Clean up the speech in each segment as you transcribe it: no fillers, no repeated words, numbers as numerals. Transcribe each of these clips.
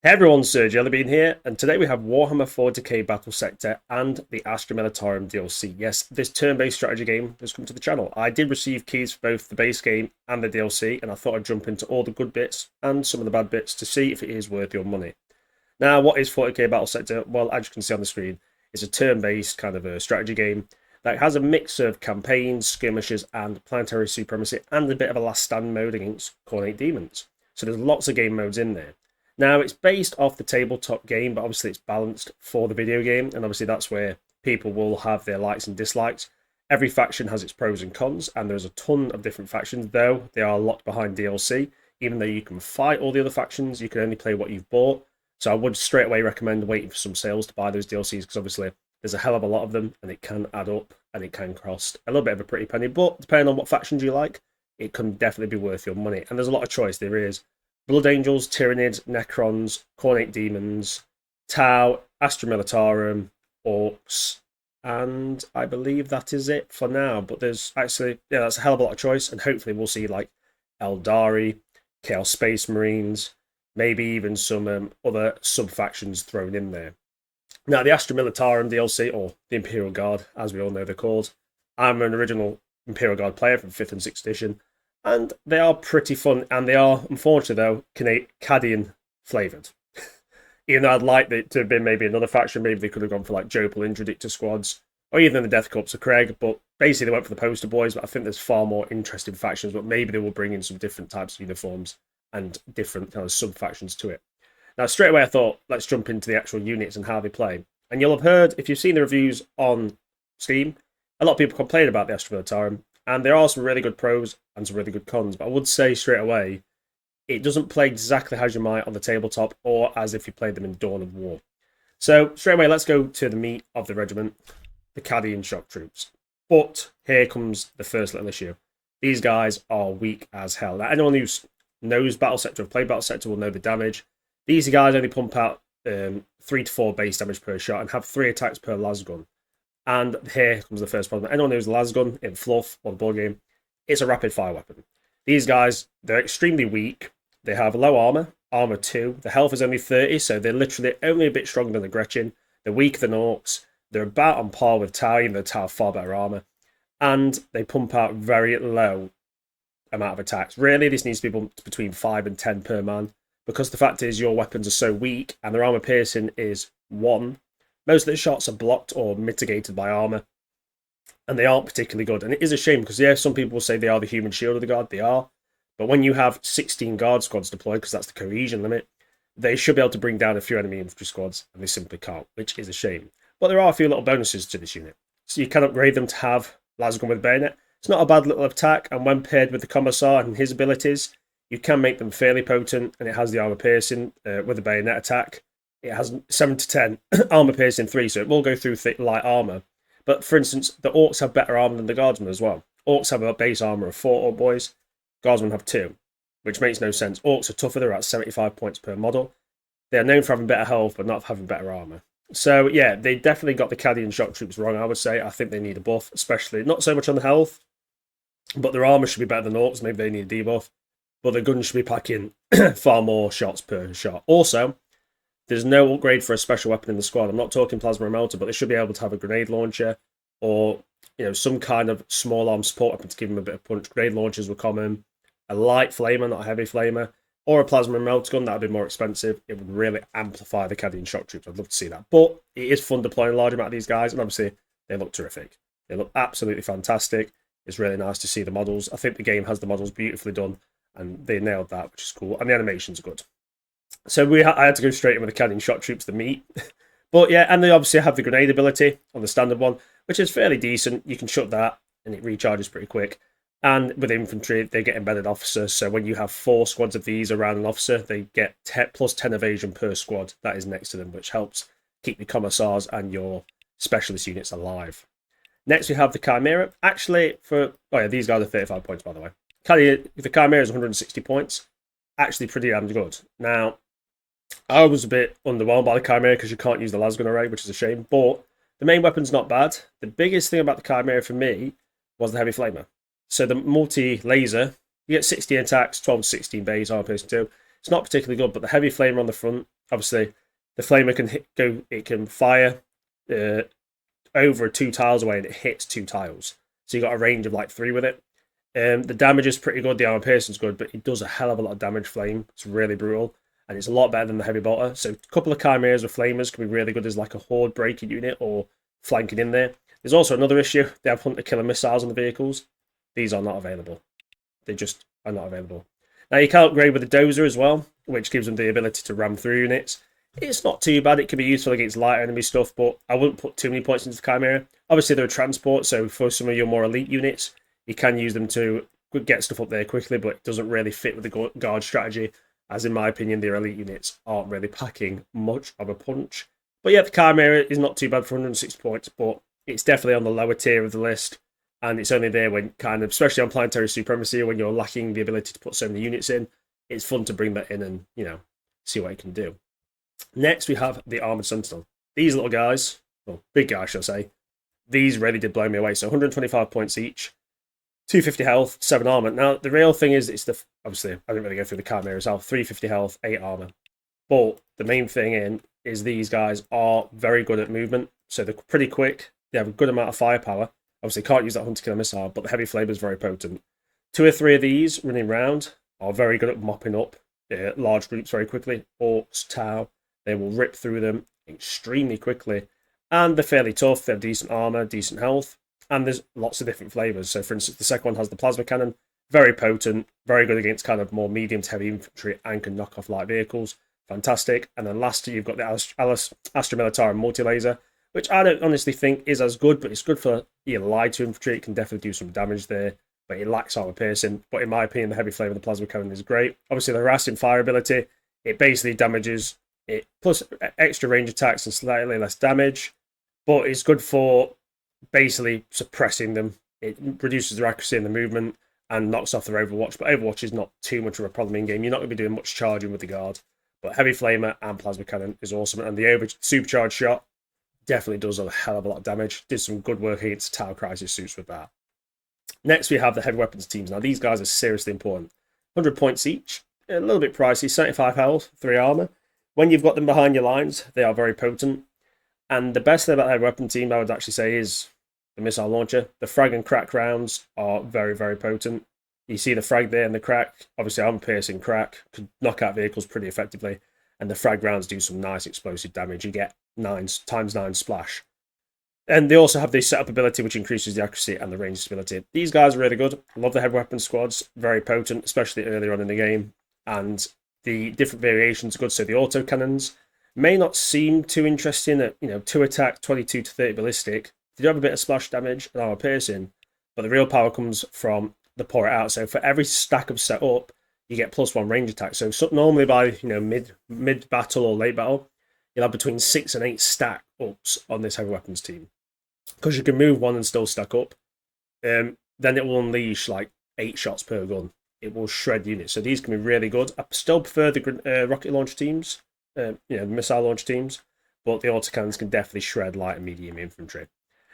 Hey everyone, Sir Jellybean here, and today we have Warhammer 40K Battlesector and the Astra Militarum DLC. Yes, this turn-based strategy game has come to the channel. I did receive keys for both the base game and the DLC, and I thought I'd jump into all the good bits and some of the bad bits to see if it is worth your money. Now, what is 40K Battlesector? Well, as you can see on the screen, it's a turn-based kind of a strategy game that has a mix of campaigns, skirmishes, and planetary supremacy, and a bit of a last stand mode against Coordinate Demons. So there's lots of game modes in there. Now, it's based off the tabletop game, but obviously it's balanced for the video game, and obviously that's where people will have their likes and dislikes. Every faction has its pros and cons, and there's a ton of different factions, though they are locked behind DLC. Even though you can fight all the other factions, you can only play what you've bought. So I would straight away recommend waiting for some sales to buy those DLCs, because obviously there's a hell of a lot of them, and it can add up, and it can cost a little bit of a pretty penny. But depending on what factions you like, it can definitely be worth your money. And there's a lot of choice. There is Blood Angels, Tyranids, Necrons, Coordinate Demons, Tau, Astra Militarum, Orcs, and I believe that is it for now. But there's actually, yeah, that's a hell of a lot of choice, and hopefully we'll see like Eldari, Chaos Space Marines, maybe even some other sub-factions thrown in there. Now, the Astra Militarum DLC, or the Imperial Guard, as we all know they're called, I'm an original Imperial Guard player from 5th and 6th edition, and they are pretty fun, and they are, unfortunately though, Cadian flavoured. Even though I'd like it to have been maybe another faction, maybe they could have gone for like Jopal Interdictor squads, or even the Death Corps of Craig, but basically they went for the poster boys, but I think there's far more interesting factions, but maybe they will bring in some different types of uniforms and different kind of sub-factions to it. Now, straight away I thought, let's jump into the actual units and how they play. And you'll have heard, if you've seen the reviews on Steam, a lot of people complain about the Astra Militarum, and there are some really good pros and some really good cons, but I would say straight away, it doesn't play exactly as you might on the tabletop or as if you played them in Dawn of War. So straight away, let's go to the meat of the regiment, the Cadian shock troops. But here comes the first little issue. These guys are weak as hell. Now, anyone who knows Battlesector or played Battlesector will know the damage. These guys only pump out 3 to 4 base damage per shot and have 3 attacks per lasgun. And here comes the first problem. Anyone knows lasgun in Fluff or the board game, it's a rapid fire weapon. These guys, they're extremely weak. They have low armor 2. The health is only 30, so they're literally only a bit stronger than the Gretchen. They're weaker than Orcs. They're about on par with Tau, even though Tau have far better armor. And they pump out very low amount of attacks. Really, this needs to be bumped between 5 and 10 per man, because the fact is your weapons are so weak and their armor piercing is 1. Most of the shots are blocked or mitigated by armor, and they aren't particularly good. And it is a shame, because yeah, some people will say they are the human shield of the guard. They are. But when you have 16 guard squads deployed, because that's the cohesion limit, they should be able to bring down a few enemy infantry squads, and they simply can't, which is a shame. But there are a few little bonuses to this unit. So you can upgrade them to have lasgun with bayonet. It's not a bad little attack, and when paired with the Commissar and his abilities, you can make them fairly potent, and it has the armor piercing with a bayonet attack. It has 7 to 10 armor piercing 3, so it will go through thick light armor. But for instance, the Orcs have better armor than the Guardsmen as well. Orcs have a base armor of 4 Orc boys, Guardsmen have 2, which makes no sense. Orcs are tougher, they're at 75 points per model. They are known for having better health, but not for having better armor. So yeah, they definitely got the Cadian shock troops wrong, I would say. I think they need a buff, especially, not so much on the health, but their armor should be better than Orcs. Maybe they need a debuff. But the guns should be packing far more shots per shot. Also, there's no upgrade for a special weapon in the squad. I'm not talking plasma or melter, but they should be able to have a grenade launcher or some kind of small arm support weapon to give them a bit of punch. Grenade launchers were common. A light flamer, not a heavy flamer, or a plasma and melter gun. That would be more expensive. It would really amplify the Cadian shock troops. I'd love to see that. But it is fun deploying a large amount of these guys, and obviously they look terrific. They look absolutely fantastic. It's really nice to see the models. I think the game has the models beautifully done, and they nailed that, which is cool. And the animations are good. So I had to go straight in with the Cadian shock troops, the meat. But yeah, and they obviously have the grenade ability on the standard one, which is fairly decent. You can shut that, and it recharges pretty quick. And with infantry, they get embedded officers. So when you have 4 squads of these around an officer, they get plus 10 evasion per squad that is next to them, which helps keep your commissars and your specialist units alive. Next, we have the Chimera. Actually, these guys are 35 points, by the way. The Chimera is 160 points. Actually, pretty damn good. Now, I was a bit underwhelmed by the Chimera because you can't use the lasgun array, which is a shame. But the main weapon's not bad. The biggest thing about the Chimera for me was the heavy flamer. So the multi-laser, you get 16 attacks, 12 to 16 base, armor piercing 2. It's not particularly good, but the heavy flamer on the front Obviously, the flamer it can fire over 2 tiles away, and it hits 2 tiles. So you got a range of like 3 with it. The damage is pretty good. The armor piercing's good, but it does a hell of a lot of damage. Flame, it's really brutal, and it's a lot better than the heavy bolter. So a couple of chimeras with flamers can be really good as like a horde breaking unit or flanking in there. There's also another issue. They have hunter killer missiles on the vehicles. These are not available. They just are not available. Now you can upgrade with the dozer as well, which gives them the ability to ram through units. It's not too bad. It can be useful against light enemy stuff, but I wouldn't put too many points into the Chimera. Obviously, they're a transport, so for some of your more elite units, you can use them to get stuff up there quickly, but it doesn't really fit with the guard strategy, as in my opinion, their elite units aren't really packing much of a punch. But yeah, the Chimera is not too bad for 160 points, but it's definitely on the lower tier of the list, and it's only there when kind of, especially on Planetary Supremacy, when you're lacking the ability to put so many units in, it's fun to bring that in and, you know, see what it can do. Next, we have the Armoured Sentinel. These little guys, well, big guys, shall I say, these really did blow me away. So 125 points each, 250 health, 7 armor. Now, the real thing is, it's the, obviously, I didn't really go through the Chimera itself, 350 health, 8 armor. But the main thing is these guys are very good at movement. So they're pretty quick. They have a good amount of firepower. Obviously, can't use that hunter killer missile, but the heavy flamer is very potent. 2 or 3 of these running round are very good at mopping up large groups very quickly. Orcs, Tau, they will rip through them extremely quickly. And they're fairly tough. They have decent armor, decent health. And there's lots of different flavors. So, for instance, the second one has the plasma cannon. Very potent, very good against kind of more medium to heavy infantry and can knock off light vehicles. Fantastic. And then lastly, you've got the Astra Militarum multi-laser, which I don't honestly think is as good, but it's good for light infantry. It can definitely do some damage there, but it lacks armor piercing. But in my opinion, the heavy flavor of the plasma cannon is great. Obviously, the harassing fire ability, it basically damages it, plus extra range attacks and slightly less damage, but it's good for basically suppressing them. It reduces their accuracy in the movement and knocks off their Overwatch, but Overwatch is not too much of a problem in game. You're not going to be doing much charging with the guard, but heavy flamer and plasma cannon is awesome, and the supercharged shot definitely does a hell of a lot of damage. Did some good work against Tau Crisis suits with that. Next, we have the heavy weapons teams. Now, these guys are seriously important. 100 points each, a little bit pricey, 75 health, 3 armor. When you've got them behind your lines, they are very potent. And the best thing about the heavy weapon team, I would actually say, is the missile launcher. The frag and crack rounds are very, very potent. You see the frag there and the crack. Obviously, armor piercing crack could knock out vehicles pretty effectively. And the frag rounds do some nice explosive damage. You get 9x9 splash. And they also have the setup ability, which increases the accuracy and the range stability. These guys are really good. I love the heavy weapon squads. Very potent, especially earlier on in the game. And the different variations are good. So the auto cannons may not seem too interesting at 2 attack, 22 to 30 ballistic. They do have a bit of splash damage and armor piercing, but the real power comes from the pour it out. So for every stack of setup, you get +1 range attack. So normally by mid battle or late battle, you'll have between 6 and 8 stack ups on this heavy weapons team, because you can move one and still stack up. Then it will unleash like 8 shots per gun. It will shred units. So these can be really good. I still prefer the rocket launch teams, missile launch teams, but the autocannons can definitely shred light and medium infantry.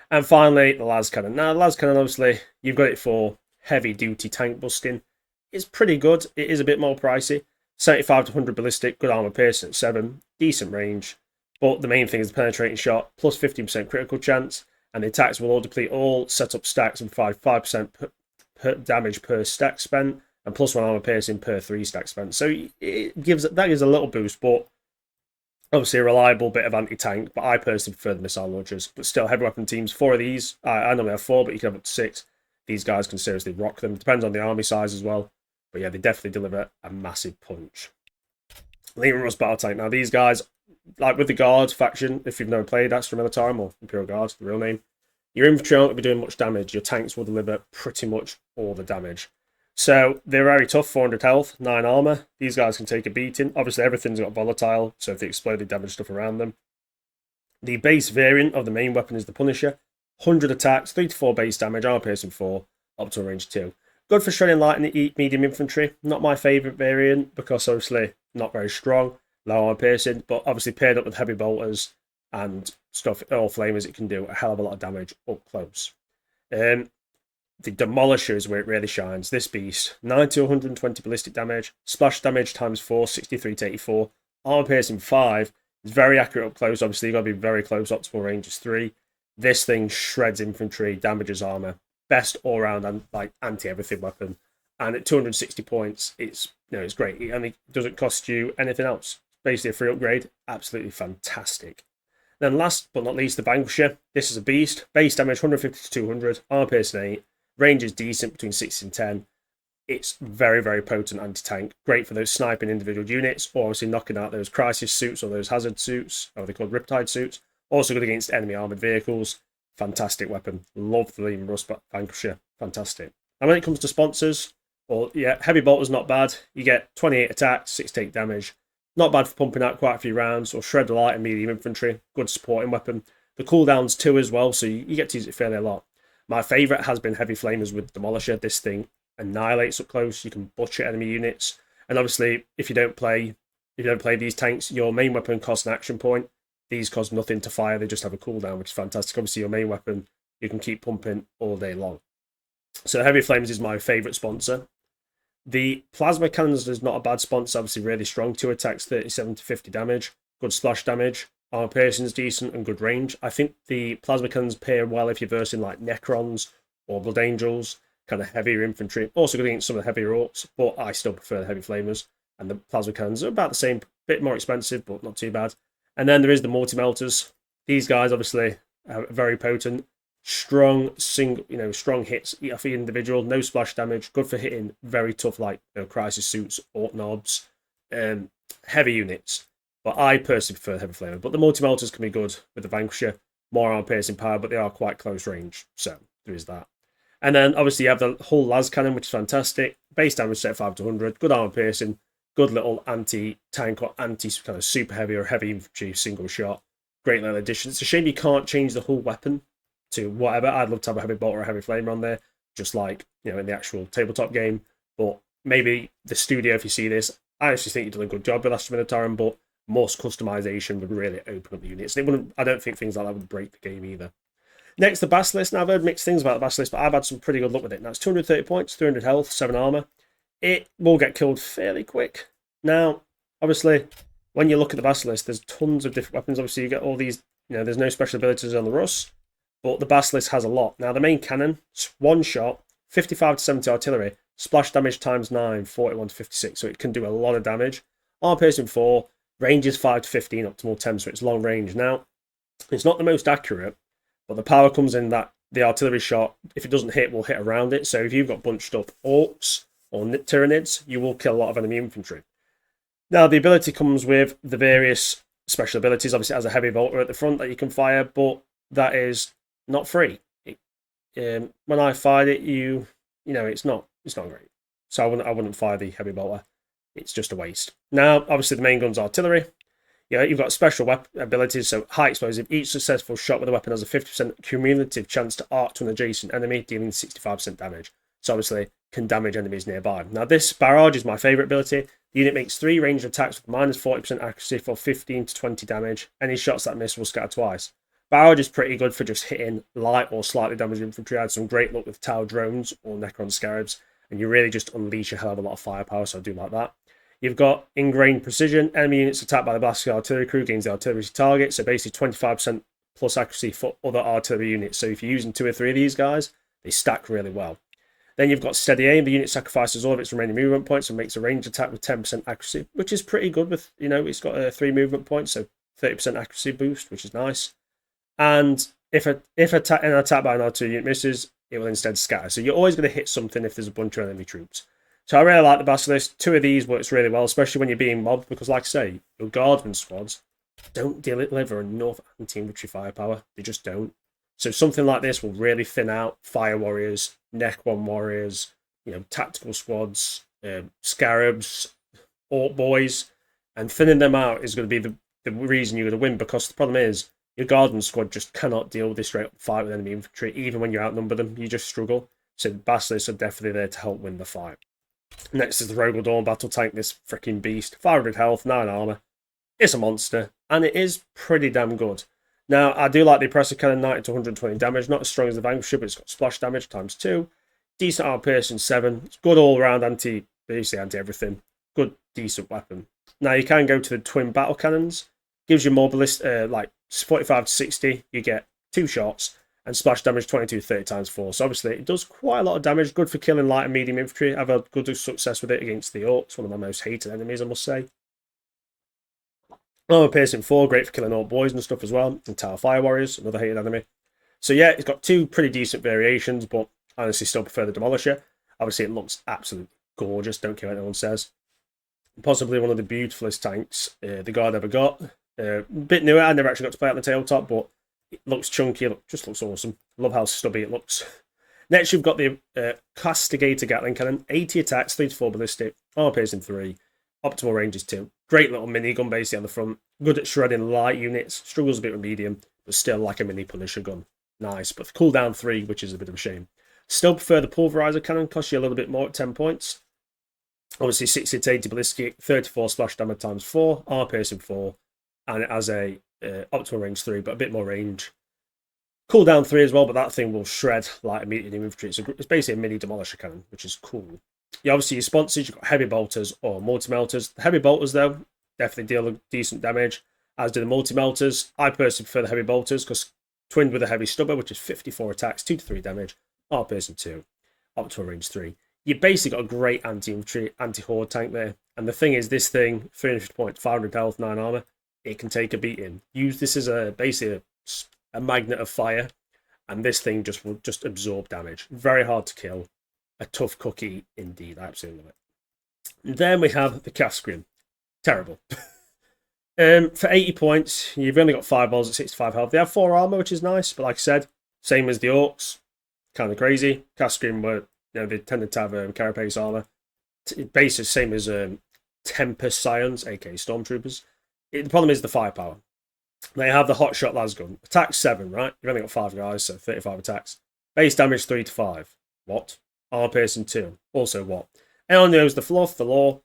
And finally, the las cannon. Now, the las cannon, obviously, you've got it for heavy duty tank busting. It's pretty good. It is a bit more pricey. 75 to 100 ballistic, good armor piercing at 7, decent range. But the main thing is the penetrating shot, plus 15% critical chance, and the attacks will all deplete all setup stacks and provide 5% per damage per stack spent, and +1 armor piercing per 3 stack spent. So that gives a little boost, but obviously a reliable bit of anti-tank. But I personally prefer the missile launchers. But still, heavy weapon teams, 4 of these. I normally have 4, but you can have up to 6. These guys can seriously rock them. Depends on the army size as well. But yeah, they definitely deliver a massive punch. Leman Russ Battle Tank. Now, these guys, like with the Guard faction, if you've never played Astra Militarum or Imperial Guard, the real name, your infantry aren't going to be doing much damage. Your tanks will deliver pretty much all the damage. So they're very tough, 400 health, 9 armor. These guys can take a beating. Obviously, everything's got volatile, so if they explode, they damage stuff around them. The base variant of the main weapon is the Punisher. 100 attacks, 3 to 4 base damage, armor piercing 4, up to a range 2. Good for shredding light and medium infantry. Not my favourite variant, because obviously not very strong, low armor piercing, but obviously paired up with heavy bolters and stuff, all flamers, it can do a hell of a lot of damage up close. The Demolisher is where it really shines. This beast, 9 to 120 ballistic damage, splash damage times 4, 63 to 84, Armor piercing 5 is very accurate up close. Obviously, you've got to be very close. Optimal range is 3. This thing shreds infantry, damages armor. Best all round and like anti everything weapon. And at 260 points, it's it's great. And it doesn't cost you anything else. Basically a free upgrade. Absolutely fantastic. Then last but not least, the Vanquisher. This is a beast. Base damage 150 to 200. Armor piercing 8. Range is decent between 6 and 10. It's very, very potent anti-tank. Great for those sniping individual units, or obviously knocking out those crisis suits or those hazard suits, or they're called riptide suits. Also good against enemy armoured vehicles. Fantastic weapon. Love the Leman Russ Vanquisher. Fantastic. And when it comes to sponsors, well, yeah, Heavy Bolter's not bad. You get 28 attack, 6 take damage. Not bad for pumping out quite a few rounds, or shred light and medium infantry. Good supporting weapon. The cooldown's 2 as well, so you get to use it fairly a lot. My favourite has been Heavy Flamers with Demolisher. This thing annihilates up close. You can butcher enemy units. And obviously, if you don't play these tanks, your main weapon costs an action point. These cost nothing to fire. They just have a cooldown, which is fantastic. Obviously, your main weapon, you can keep pumping all day long. So Heavy Flamers is my favourite sponsor. The Plasma Cannons is not a bad sponsor, obviously really strong. 2 attacks, 37 to 50 damage. Good splash damage. Armor piercing is decent and good range. I think the Plasma Cannons pair well if you're versing like Necrons or Blood Angels, kind of heavier infantry. Also good against some of the heavier orcs, but I still prefer the Heavy Flamers. And the Plasma Cannons are about the same, bit more expensive, but not too bad. And then there is the Multi-Melters. These guys obviously are very potent. Strong strong hits for individual, no splash damage, good for hitting very tough like crisis suits, orc knobs, heavy units. But I personally prefer Heavy Flamer. But the Multi-Melters can be good with the Vanquisher, more armor piercing power, but they are quite close range. So there is that. And then obviously you have the Hull Las Cannon, which is fantastic. Base damage set 5 to 100, good armor piercing, good little anti-tank or anti-kind of super heavy or heavy infantry single shot. Great little addition. It's a shame you can't change the whole weapon to whatever. I'd love to have a Heavy Bolter or a Heavy Flamer on there, just like in the actual tabletop game. But maybe the studio, if you see this, I actually think you've done a good job with Astra Militarum, but more customization would really open up the units. I don't think things like that would break the game either. Next, the Basilisk. Now, I've heard mixed things about the Basilisk, but I've had some pretty good luck with it. Now, it's 230 points, 300 health, 7 armor. It will get killed fairly quick. Now, obviously, when you look at the Basilisk, there's tons of different weapons. Obviously, you get all these, there's no special abilities on the Russ, but the Basilisk has a lot. Now, the main cannon, one shot, 55 to 70 artillery, splash damage times 9, 41 to 56, so it can do a lot of damage. Armor piercing 4, range is 5 to 15, optimal 10, so it's long range. Now, it's not the most accurate, but the power comes in that the artillery shot, if it doesn't hit, will hit around it. So if you've got bunched up orcs or Tyranids, you will kill a lot of enemy infantry. Now, the ability comes with the various special abilities. Obviously, it has a Heavy Bolter at the front that you can fire, but that is not free. When I fired it, it's not great. So I wouldn't fire the Heavy Bolter. It's just a waste. Now, obviously, the main gun's artillery. You've got special weapon abilities, so high explosive. Each successful shot with a weapon has a 50% cumulative chance to arc to an adjacent enemy, dealing 65% damage. So obviously, can damage enemies nearby. Now, this barrage is my favourite ability. The unit makes 3 ranged attacks with minus 40% accuracy for 15 to 20 damage. Any shots that miss will scatter twice. Barrage is pretty good for just hitting light or slightly damaged infantry. I had some great luck with Tower drones or Necron scarabs, and you really just unleash a hell of a lot of firepower, so I do like that. You've got ingrained precision. Enemy units attacked by the Basilisk artillery crew gains the artillery target, so basically 25% plus accuracy for other artillery units. So if you're using 2 or 3 of these guys, they stack really well. Then you've got steady aim. The unit sacrifices all of its remaining movement points and makes a ranged attack with 10% accuracy, which is pretty good with, it's got 3 movement points, so 30% accuracy boost, which is nice. And if an attack by an artillery unit misses, it will instead scatter. So you're always going to hit something if there's a bunch of enemy troops. So I really like the Basilisk. 2 of these works really well, especially when you're being mobbed, because like I say, your guardsman squads don't deliver enough anti-infantry firepower. They just don't. So something like this will really thin out fire warriors, Necron warriors, tactical squads, scarabs, orc boys, and thinning them out is going to be the reason you're going to win, because the problem is your guardsman squad just cannot deal with this straight up fight with enemy infantry. Even when you outnumber them, you just struggle. So the Basilisks are definitely there to help win the fight. Next is the Rogal Dorn battle tank, this freaking beast. 500 health, 9 armor. It's a monster, and it is pretty damn good. Now, I do like the Oppressor Cannon, 90 to 120 damage. Not as strong as the Vanquisher, but it's got splash damage times 2. Decent armor piercing 7. It's good all-round basically anti-everything. Good, decent weapon. Now you can go to the twin battle cannons. Gives you more ballistic, like 45 to 60. You get 2 shots and splash damage 22 30 times 4. So obviously it does quite a lot of damage. Good for killing light and medium infantry. I've had good success with it against the orcs, one of my most hated enemies, I must say. Armor piercing 4, great for killing orc boys and stuff as well. And Tower Fire Warriors, another hated enemy. So yeah, it's got 2 pretty decent variations, but I honestly still prefer the Demolisher. Obviously it looks absolutely gorgeous, don't care what anyone says. Possibly one of the beautifulest tanks the guard ever got. A bit newer, I never actually got to play it on the tabletop, but it looks chunky, just looks awesome. Love how stubby it looks. Next, you've got the Castigator Gatling Cannon, 80 attacks, 3 to 4 ballistic, armor piercing 3, optimal range is 2. Great little minigun basically on the front. Good at shredding light units, struggles a bit with medium, but still like a mini Punisher gun. Nice, but the cooldown 3, which is a bit of a shame. Still prefer the Pulverizer Cannon, costs you a little bit more at 10 points. Obviously 60 to 80 ballistic, 34 splash damage times 4, armor piercing 4, and it has a optimal range 3, but a bit more range. Cooldown 3 as well, but that thing will shred like a medium infantry. It's basically a mini Demolisher Cannon, which is cool. You obviously, your sponsors, you've got Heavy Bolters or Multi-Melters. The Heavy Bolters, though, definitely deal decent damage, as do the Multi-Melters. I personally prefer the Heavy Bolters because twinned with a Heavy Stubber, which is 54 attacks, 2 to 3 damage, armor piercing 2, optimal range 3. You basically got a great anti-infantry, anti-horde tank there. And the thing is, this thing, 350 points, 500 health, 9 armor, it can take a beating. Use this as basically a magnet of fire, and this thing will just absorb damage. Very hard to kill. A tough cookie indeed. I absolutely love it. And then we have the Kasrkin. Terrible. For 80 points, you've only got 5 balls at 65 health. They have 4 armor, which is nice, but like I said, same as the orcs. Kind of crazy. Kasrkin were, they tended to have carapace armor. Basically, same as Tempest Scions, aka Stormtroopers. The problem is the firepower. They have the Hotshot Lasgun. Attack 7, right? You've only got 5 guys, so 35 attacks. Base damage 3 to 5. What? Armor piercing 2. Also what? Anyone knows the fluff, the lore.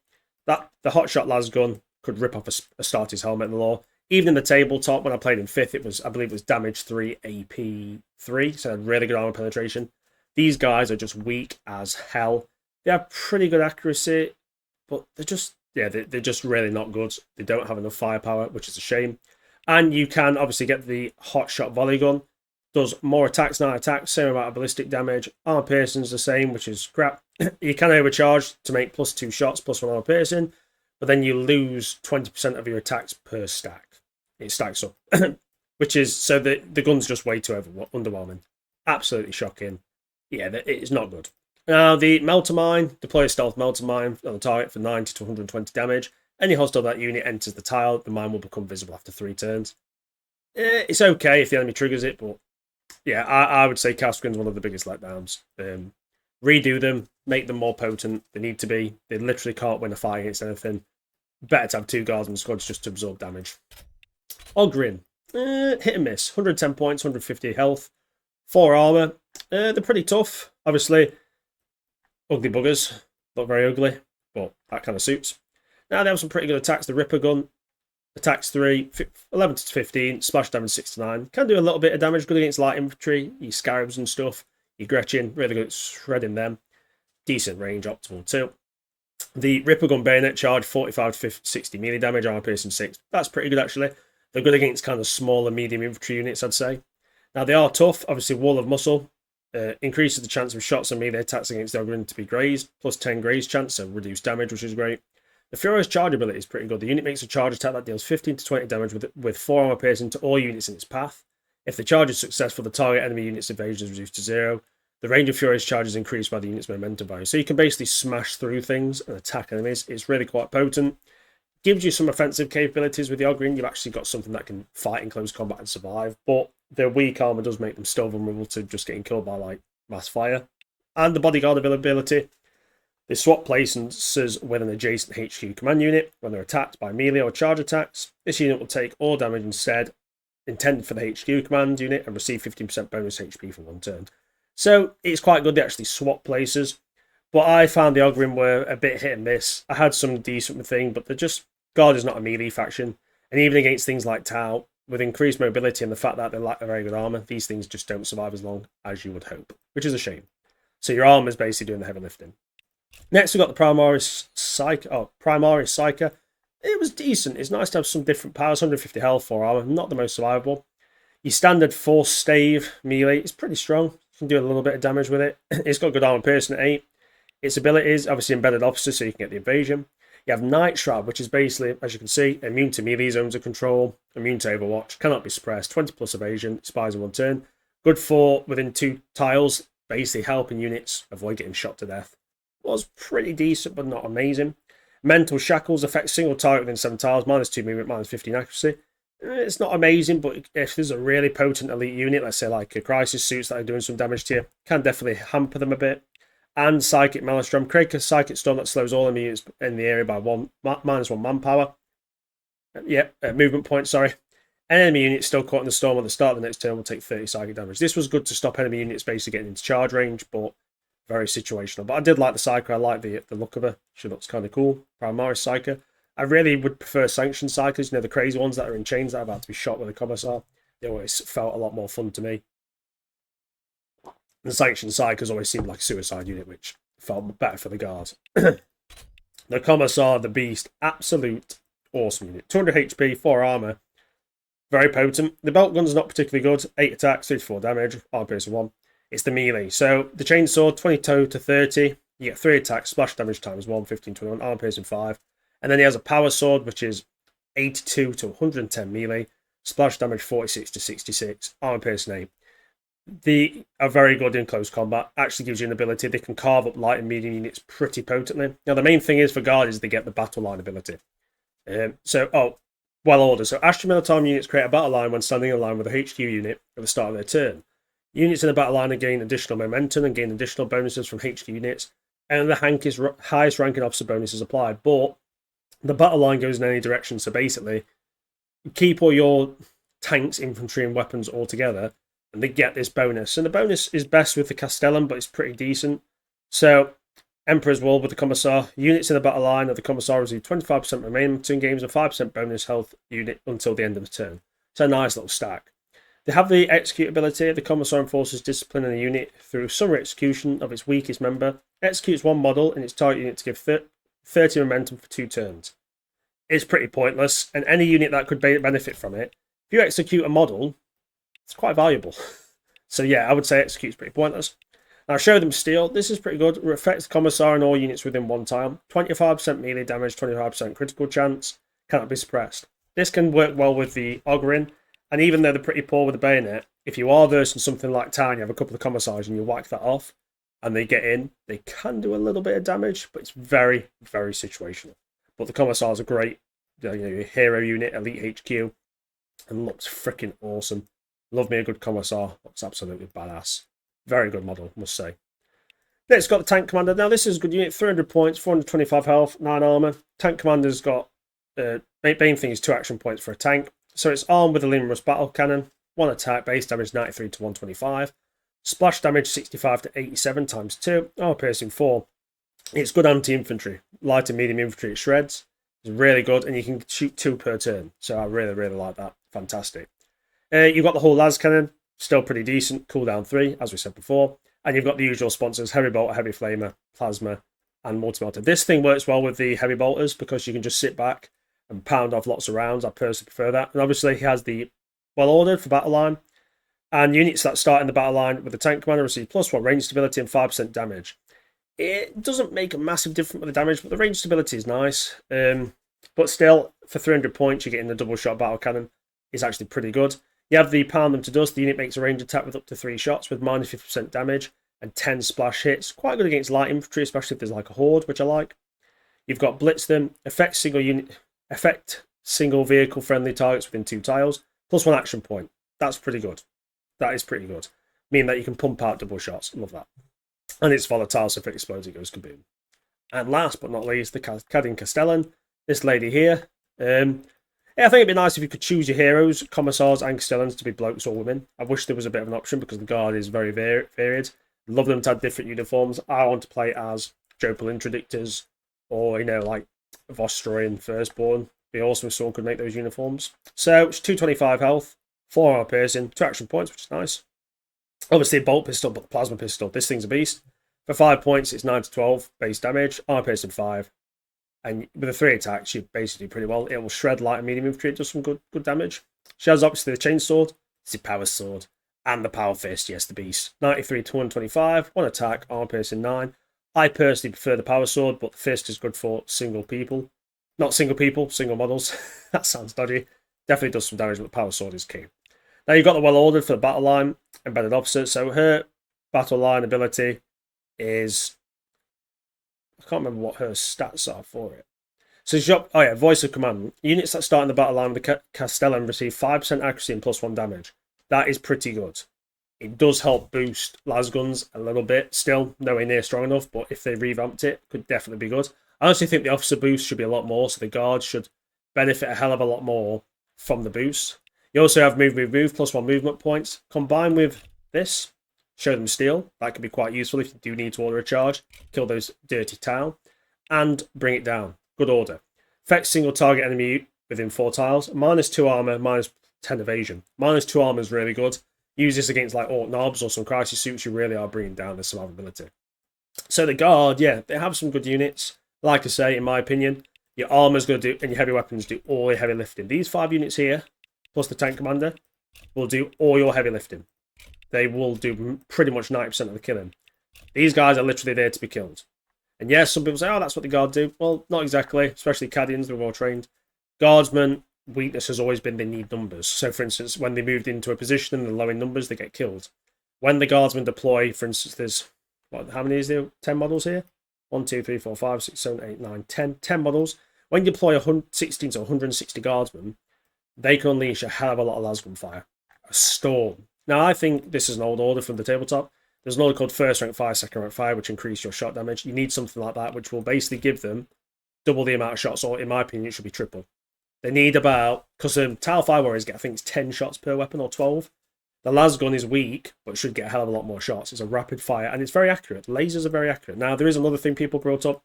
That the Hotshot Lasgun could rip off a starter's helmet in the lore. Even in the tabletop, when I played in 5th, I believe it was damage 3, AP 3, so really good armor penetration. These guys are just weak as hell. They have pretty good accuracy, but they're just really not good. They don't have enough firepower, which is a shame. And you can obviously get the hot shot volley gun. Does more attacks, 9 attacks, same amount of ballistic damage. Armor piercing's the same, which is crap. You can overcharge to make plus 2 shots, plus 1 armor piercing, but then you lose 20% of your attacks per stack. It stacks up, which is, so the gun's just way too underwhelming. Absolutely shocking. Yeah, it's not good. Now, the Melter Mine, deploy a stealth Melter Mine on the target for 90 to 120 damage. Any hostile that unit enters the tile, the mine will become visible after 3 turns. It's okay if the enemy triggers it, but yeah, I would say Kasrkin's one of the biggest letdowns. Redo them, make them more potent. They need to be. They literally can't win a fight against anything. Better to have 2 guards in the squads just to absorb damage. Ogryn, hit and miss. 110 points, 150 health, 4 armor. They're pretty tough. Obviously, ugly buggers. Not very ugly, but that kind of suits. Now they have some pretty good attacks. The Ripper Gun, attacks 3, 11 to 15, splash damage 6 to 9. Can do a little bit of damage, good against light infantry, your Scarabs and stuff. Your Gretchen, really good at shredding them. Decent range, optimal too. The Ripper Gun Bayonet charge, 45 to 60 melee damage, armor piercing 6. That's pretty good actually. They're good against kind of smaller medium infantry units, I'd say. Now they are tough. Obviously, Wall of Muscle increases the chance of shots and melee attacks against the Ogryn to be grazed, plus 10 graze chance, so reduced damage, which is great. The Furious charge ability is pretty good. The unit makes a charge attack that deals 15 to 20 damage with 4 armor piercing to all units in its path. If the charge is successful, the target enemy unit's evasion is reduced to 0. The range of Furious charge is increased by the unit's momentum value. So you can basically smash through things and attack enemies. It's really quite potent. Gives you some offensive capabilities with the Ogryn. You've actually got something that can fight in close combat and survive. But their weak armor does make them still vulnerable to just getting killed by like mass fire. And the bodyguard availability. They swap places with an adjacent HQ command unit when they're attacked by melee or charge attacks. This unit will take all damage instead, intended for the HQ command unit, and receive 15% bonus HP for 1 turn. So it's quite good they actually swap places. But I found the Ogryn were a bit hit and miss. I had some decent thing, but they're just, Guard is not a melee faction. And even against things like Tau, with increased mobility and the fact that they lack a very good armor, these things just don't survive as long as you would hope, which is a shame. So your armor is basically doing the heavy lifting. Next, we've got the Primaris psyker. It was decent. It's nice to have some different powers. 150 health, 4 armor, not the most survivable. Your standard force stave melee is pretty strong. You can do a little bit of damage with it. It's got good armor piercing at 8. Its abilities, obviously embedded officer, so you can get the evasion. You have Night Shroud, which is basically, as you can see, immune to melee zones of control, immune to Overwatch, cannot be suppressed, 20 plus evasion, spies in 1 turn. Good for within 2 tiles, basically helping units avoid getting shot to death. Was pretty decent, but not amazing. Mental Shackles affect single target within 7 tiles, -2 movement, -15 accuracy. It's not amazing, but if there's a really potent elite unit, let's say like a Crisis Suits that are doing some damage to you, can definitely hamper them a bit. And Psychic Maelstrom, create a Psychic Storm that slows all enemy units in the area by -1 manpower. Movement point, sorry. Enemy units still caught in the storm at the start of the next turn will take 30 psychic damage. This was good to stop enemy units basically getting into charge range, but very situational. But I did like the psyker. I like the look of her. She looks kind of cool. Primaris psyker. I really would prefer sanctioned psykers, the crazy ones that are in chains that are about to be shot with a Commissar. They always felt a lot more fun to me. The sanctioned psykers always seemed like a suicide unit, which felt better for the guards. The Commissar, the Beast, absolute awesome unit. 200 HP, 4 armor. Very potent. The belt gun's not particularly good. 8 attacks, 3 to 4 damage, armor piercing 1. It's the melee. So the chainsaw, 22 to 30. You get 3 attacks, splash damage times 1, 15, 21, armor piercing 5. And then he has a power sword, which is 82 to 110 melee, splash damage 46 to 66, armor piercing 8. They are very good in close combat. Actually gives you an ability. They can carve up light and medium units pretty potently. Now, the main thing is for guard is they get the battle line ability. Well ordered. So Astra Militarum units create a battle line when standing in line with a HQ unit at the start of their turn. Units in the battle line gain additional momentum and gain additional bonuses from HQ units. And the highest ranking officer bonus is applied. But the battle line goes in any direction. So basically, you keep all your tanks, infantry, and weapons all together, and they get this bonus. And the bonus is best with the Castellan, but it's pretty decent. So, Emperor's World with the Commissar. Units in the battle line of the Commissar receive 25% remaining between games and 5% bonus health unit until the end of the turn. So, a nice little stack. They have the execute ability. The Commissar enforces discipline in a unit through summary execution of its weakest member. Executes one model in its target unit to give 30 momentum for 2 turns. It's pretty pointless, and any unit that could benefit from it, if you execute a model, it's quite valuable. So yeah, I would say execute's pretty pointless. Now, show them steel. This is pretty good. It affects the Commissar and all units within 1 tile. 25% melee damage, 25% critical chance. Cannot be suppressed. This can work well with the Ogryn. And even though they're pretty poor with the bayonet, if you are versing something like Town, you have a couple of Commissars and you whack that off, and they get in, they can do a little bit of damage, but it's very, very situational. But the Commissar's a great hero unit, elite HQ, and looks freaking awesome. Love me a good Commissar. Looks absolutely badass. Very good model, must say. Next, got the Tank Commander. Now, this is a good unit. 300 points, 425 health, 9 armor. Tank Commander's got... main thing is 2 action points for a tank. So it's armed with a Leman battle cannon. 1 attack, base damage 93 to 125. Splash damage 65 to 87 times 2. Armor piercing 4. It's good anti-infantry. Light and medium infantry it shreds. It's really good, and you can shoot 2 per turn. So I really, really like that. Fantastic. You've got the whole las cannon, still pretty decent. Cooldown 3, as we said before. And you've got the usual sponsors, Heavy Bolter, Heavy Flamer, Plasma, and Multi-Melter. This thing works well with the Heavy Bolters because you can just sit back and pound off lots of rounds. I personally prefer that. And obviously he has the well ordered for battle line. And units that start in the battle line with the Tank Commander receive +1 range stability and 5% damage. It doesn't make a massive difference with the damage, but the range stability is nice. But still, for 300 points, you're getting the double shot battle cannon. It's actually pretty good. You have the Pound Them to Dust. The unit makes a range attack with up to 3 shots with -50% damage and 10 splash hits. Quite good against light infantry, especially if there's like a horde, which I like. You've got Blitz Them. Affect single vehicle friendly targets within 2 tiles. +1 action point. That's pretty good. That is pretty good. Meaning that you can pump out double shots. Love that. And it's volatile, so if it explodes, it goes kaboom. And last but not least, the Cadian Castellan. This lady here. I think it'd be nice if you could choose your heroes, Commissars and Castellans, to be blokes or women. I wish there was a bit of an option because the guard is very varied. Love them to have different uniforms. I want to play as Jopal Interdictors or, like Vostroyan Firstborn. It'd be awesome if someone could make those uniforms. So it's 225 health, 4 armor piercing, 2 action points, which is nice. Obviously a bolt pistol, but the plasma pistol, this thing's a beast. For 5 points, it's 9 to 12 base damage, armor piercing 5. And with the 3 attacks, you basically do pretty well. It will shred light and medium infantry. It does some good damage. She has obviously the chainsword, the power sword, and the power fist. Yes, the beast. 93 to 125. 1 attack, armor piercing 9. I personally prefer the power sword, but the fist is good for single people. Not single people, single models. That sounds dodgy. Definitely does some damage, but the power sword is key. Now you've got the well ordered for the battle line, embedded officer. So her battle line ability is, I can't remember what her stats are for it. So she's got, oh yeah, voice of command. Units that start in the battle line with the Castellan receive 5% accuracy and +1 damage. That is pretty good. It does help boost lasguns a little bit. Still, nowhere near strong enough, but if they revamped it, could definitely be good. I honestly think the officer boost should be a lot more, so the guards should benefit a hell of a lot more from the boost. You also have move, +1 movement points. Combined with this, show them steal. That could be quite useful if you do need to order a charge. Kill those dirty tile. And bring it down. Good order. Affects single target enemy within 4 tiles. -2 armor, -10 evasion. -2 armor is really good. Use this against like Orc Knobs or some Crisis Suits. You really are bringing down the survivability. So the guard, yeah, they have some good units. Like I say, in my opinion, your armor's going to do, and your heavy weapons do all your heavy lifting. These 5 units here, plus the tank commander, will do all your heavy lifting. They will do pretty much 90% of the killing. These guys are literally there to be killed. And yes, some people say, oh, that's what the guard do. Well, not exactly, especially Cadians, they're well trained. Guardsmen, weakness has always been they need numbers. So, for instance, when they moved into a position and they're low in numbers, they get killed. When the guardsmen deploy, for instance, there's, how many is there? 10 models here? 1, 2, 3, 4, 5, 6, 7, 8, 9, 10. 10 models. When you deploy 16 to 160 guardsmen, they can unleash a hell of a lot of lasgun fire. A storm. Now, I think this is an old order from the tabletop. There's an order called first rank fire, second rank fire, which increase your shot damage. You need something like that, which will basically give them double the amount of shots, or in my opinion, it should be triple. They need about, because Tile Fire Warriors get, I think it's 10 shots per weapon, or 12. The lasgun is weak, but should get a hell of a lot more shots. It's a rapid fire, and it's very accurate. Lasers are very accurate. Now, there is another thing people brought up,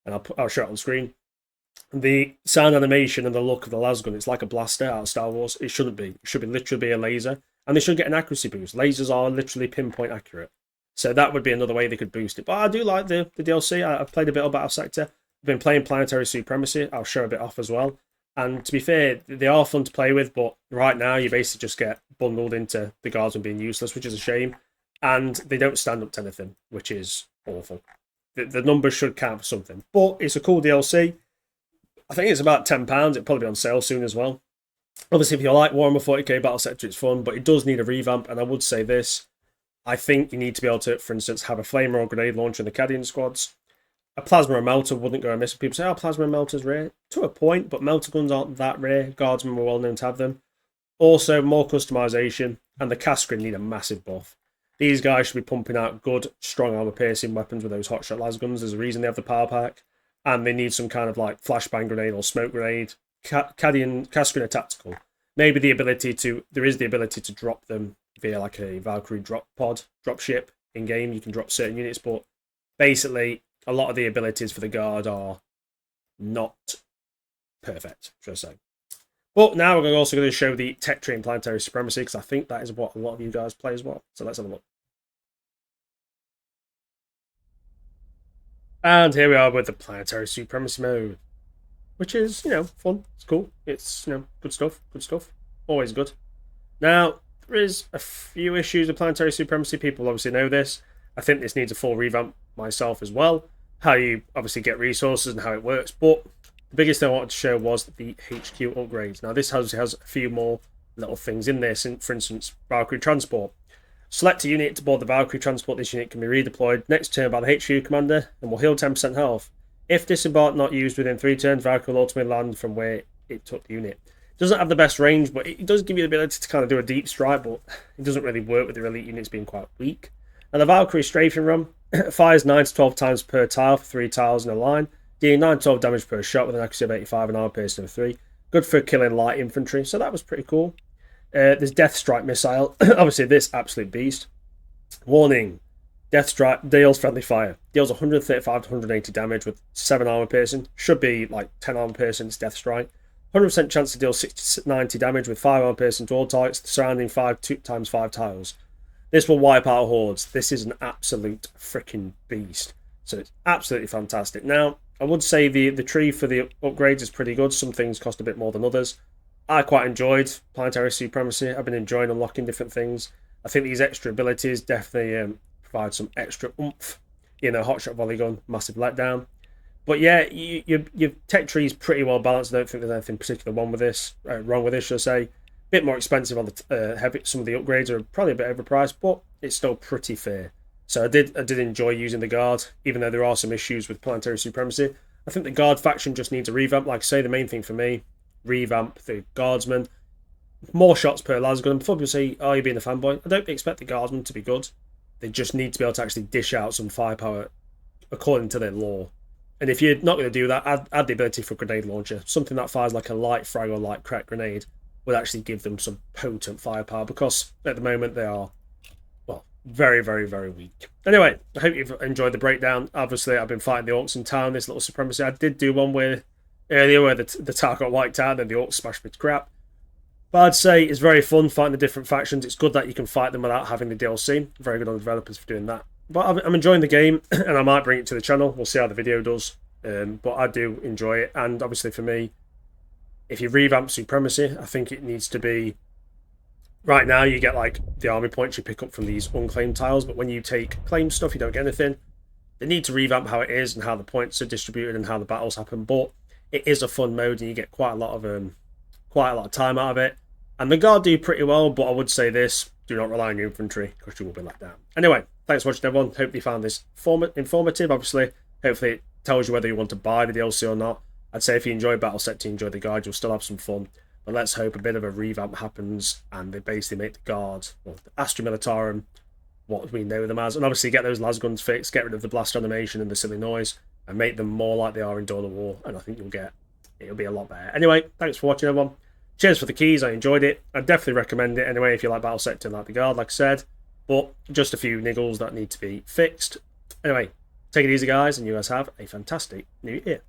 and I'll show it on screen. The sound animation and the look of the lasgun, it's like a blaster out of Star Wars. It shouldn't be. It should be literally be a laser. And they should get an accuracy boost. Lasers are literally pinpoint accurate. So that would be another way they could boost it. But I do like the DLC. I've played a bit of Battlesector. I've been playing Planetary Supremacy. I'll show a bit off as well. And to be fair, they are fun to play with, but right now you basically just get bundled into the guardsmen being useless, which is a shame. And they don't stand up to anything, which is awful. The numbers should count for something. But it's a cool DLC. I think it's about £10. It'll probably be on sale soon as well. Obviously, if you like Warhammer 40k Battlesector, it's fun, but it does need a revamp. And I would say this. I think you need to be able to, for instance, have a flamer or grenade launcher in the Cadian squads. A plasma or melter wouldn't go amiss. People say, oh, plasma and melter's rare. To a point, but melter guns aren't that rare. Guardsmen were well known to have them. Also, more customization, and the Kasrkin need a massive buff. These guys should be pumping out good, strong armor-piercing weapons with those hotshot lasguns. There's a reason they have the power pack. And they need some kind of like flashbang grenade or smoke grenade. Kasrkin are tactical. Maybe the ability to, there is the ability to drop them via like a Valkyrie drop ship in game. You can drop certain units, but basically a lot of the abilities for the guard are not perfect, should I say. But now we're also going to show the tech tree and planetary supremacy, because I think that is what a lot of you guys play as well. So let's have a look. And here we are with the planetary supremacy mode, which is, fun. It's cool. It's, good stuff. Good stuff. Always good. Now, there is a few issues with planetary supremacy. People obviously know this. I think this needs a full revamp myself as well. How you obviously get resources and how it works. But the biggest thing I wanted to show was the HQ upgrades. Now, this has a few more little things in there. For instance, Valkyrie transport. Select a unit to board the Valkyrie transport. This unit can be redeployed next turn by the HQ commander and will heal 10% health. If disembarked not used within 3 turns, Valkyrie will ultimately land from where it took the unit. It doesn't have the best range, but it does give you the ability to kind of do a deep strike, but it doesn't really work with the elite units being quite weak. And the Valkyrie strafing run fires 9 to 12 times per tile for 3 tiles in a line, dealing 9 to 12 damage per shot with an accuracy of 85 and armor piercing of 3. Good for killing light infantry, so that was pretty cool. There's Death Strike missile. Obviously, this absolute beast. Warning: Death Strike deals friendly fire. Deals 135 to 180 damage with 7 armor piercing. Should be like 10 armor piercing. It's Death Strike. 100% chance to deal 60 to 90 damage with 5 armor piercing to all targets surrounding 5 times 5 tiles. This will wipe out hordes. This is an absolute freaking beast. So it's absolutely fantastic. Now, I would say the tree for the upgrades is pretty good. Some things cost a bit more than others. I quite enjoyed Planetary Supremacy. I've been enjoying unlocking different things. I think these extra abilities definitely provide some extra oomph. You know, Hotshot Volley Gun, massive letdown. But yeah, your tech tree is pretty well balanced. I don't think there's anything particular wrong with this, should I say. Bit more expensive on the heavy. Some of the upgrades are probably a bit overpriced, but it's still pretty fair. So I did enjoy using the guard, even though there are some issues with Planetary Supremacy. I think the guard faction just needs a revamp. Like I say, the main thing for me, revamp the guardsmen. More shots per lasgun. Before people say, "Oh, you're being a fanboy," I don't expect the guardsmen to be good. They just need to be able to actually dish out some firepower according to their lore. And if you're not going to do that, add the ability for a grenade launcher. Something that fires like a light frag or light crack grenade would actually give them some potent firepower, because at the moment they are, well, very, very, very weak. Anyway, I hope you've enjoyed the breakdown. Obviously, I've been fighting the orcs in town, this little supremacy. I did do one earlier where the tower got wiped out and the orcs smashed me to crap. But I'd say it's very fun fighting the different factions. It's good that you can fight them without having the DLC. Very good on the developers for doing that. But I'm enjoying the game, and I might bring it to the channel. We'll see how the video does. But I do enjoy it. And obviously for me, if you revamp Supremacy, I think it needs to be... Right now, you get like the army points you pick up from these unclaimed tiles. But when you take claimed stuff, you don't get anything. They need to revamp how it is and how the points are distributed and how the battles happen. But it is a fun mode, and you get quite a lot of time out of it. And the guard do pretty well, but I would say this: do not rely on your infantry, because you will be let down. Anyway, thanks for watching, everyone. Hope you found this informative. Obviously, hopefully it tells you whether you want to buy the DLC or not. I'd say if you enjoy Battlesector, you enjoy the guard, you'll still have some fun. But let's hope a bit of a revamp happens and they basically make the guard, well, the Astra Militarum, what we know them as. And obviously get those lasguns fixed, get rid of the blast animation and the silly noise, and make them more like they are in Dawn of War. And I think it'll be a lot better. Anyway, thanks for watching, everyone. Cheers for the keys, I enjoyed it. I definitely recommend it anyway if you like Battlesector and like the guard, like I said. But just a few niggles that need to be fixed. Anyway, take it easy, guys, and you guys have a fantastic new year.